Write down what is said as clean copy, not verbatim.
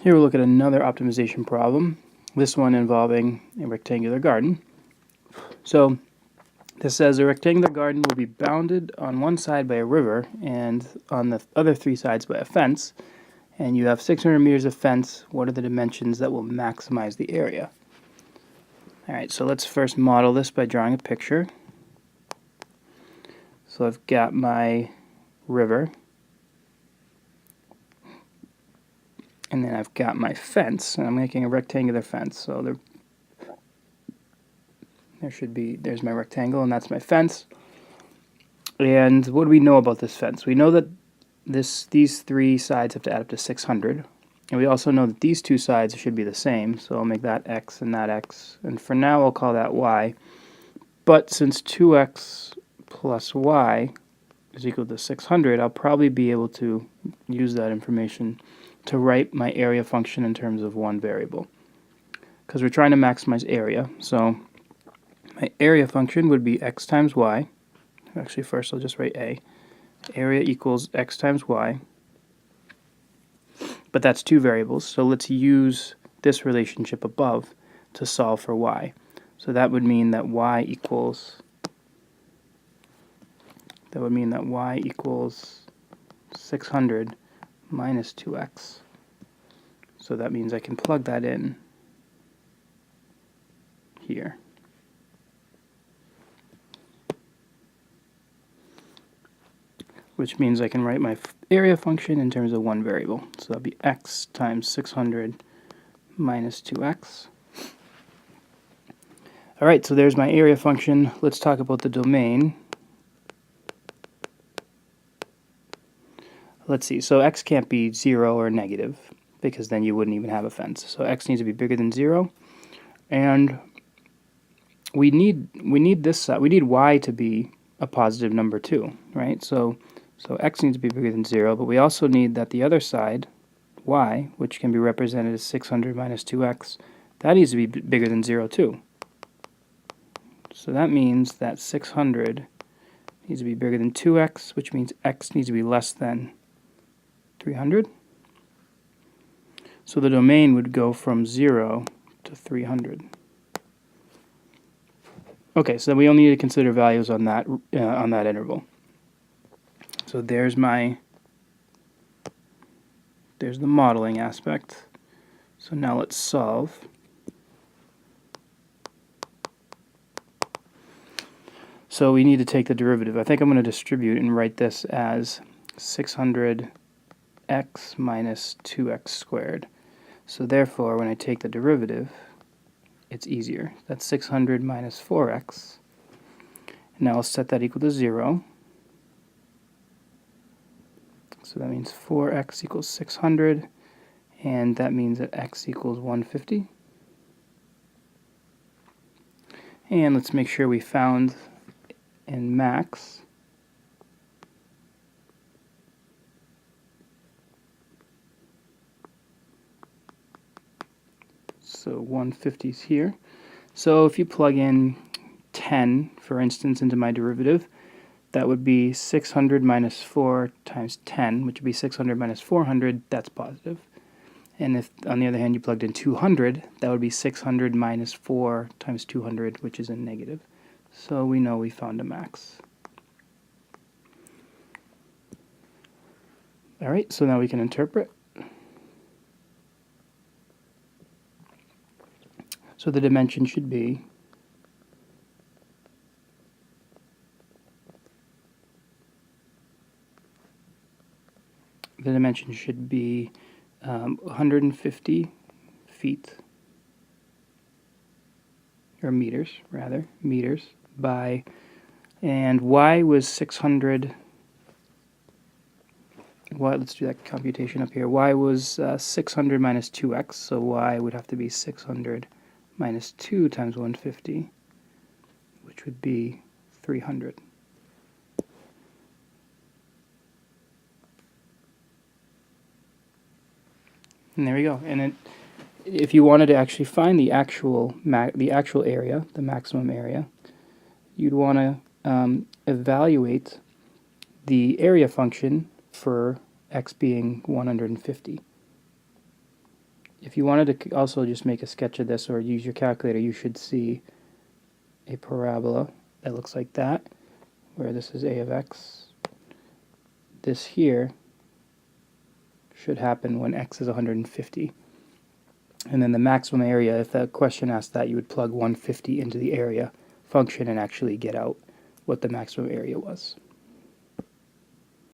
Here we'll look at another optimization problem, this one involving a rectangular garden. So this says a rectangular garden will be bounded on one side by a river and on the other three sides by a fence, and you have 600 meters of fence. What are the dimensions that will maximize the area? Alright, so let's first model this by drawing a picture. So I've got my river, and then I've got my fence, and I'm making a rectangular fence. So there's my rectangle, and that's my fence. And what do we know about this fence? We know that these three sides have to add up to 600. And we also know that these two sides should be the same, so I'll make that x and that x. And for now, I'll call that y. But since 2x plus y is equal to 600, I'll probably be able to use that information to write my area function in terms of one variable. Because we're trying to maximize area, so my area function would be x times y. Actually, first I'll just write a. Area equals x times y. But that's two variables, so let's use this relationship above to solve for y. So that would mean that y equals 600 minus 2x. So that means I can plug that in here. Which means I can write my area function in terms of one variable. So that'll be x times 600 minus 2x. Alright, so there's my area function. Let's talk about the domain. Let's see, so x can't be 0 or negative, because then you wouldn't even have a fence. So x needs to be bigger than 0, and we need this side, we need y to be a positive number too, right? So x needs to be bigger than 0, but we also need that the other side, y, which can be represented as 600 minus 2x, that needs to be bigger than 0 too. So that means that 600 needs to be bigger than 2x, which means x needs to be less than 300. So the domain would go from 0 to 300. Okay, so we only need to consider values on that interval. So there's the modeling aspect. So now let's solve. So we need to take the derivative. I think I'm going to distribute and write this as 600x minus 2x squared. So therefore, when I take the derivative, it's easier. That's 600 minus 4x. Now I'll set that equal to 0. So that means 4x equals 600, and that means that x equals 150. And let's make sure we found in max. So 150 is here. So if you plug in 10, for instance, into my derivative, that would be 600 minus 4 times 10, which would be 600 minus 400, that's positive. And if, on the other hand, you plugged in 200, that would be 600 minus 4 times 200, which is a negative. So we know we found a max. All right, so now we can interpret. So the dimension should be the dimension should be 150 feet, or meters, rather, meters by, and y was 600, let's do that computation up here. Y was 600 minus 2x, so y would have to be 600 minus 2 times 150, which would be 300. And there we go. And if you wanted to actually find the actual area, the maximum area, you'd want to evaluate the area function for x being 150. if you wanted to also just make a sketch of this or use your calculator, you should see a parabola that looks like that, where this is a of x. This here should happen when x is 150. And then the maximum area, if the question asked that, you would plug 150 into the area function and actually get out what the maximum area was.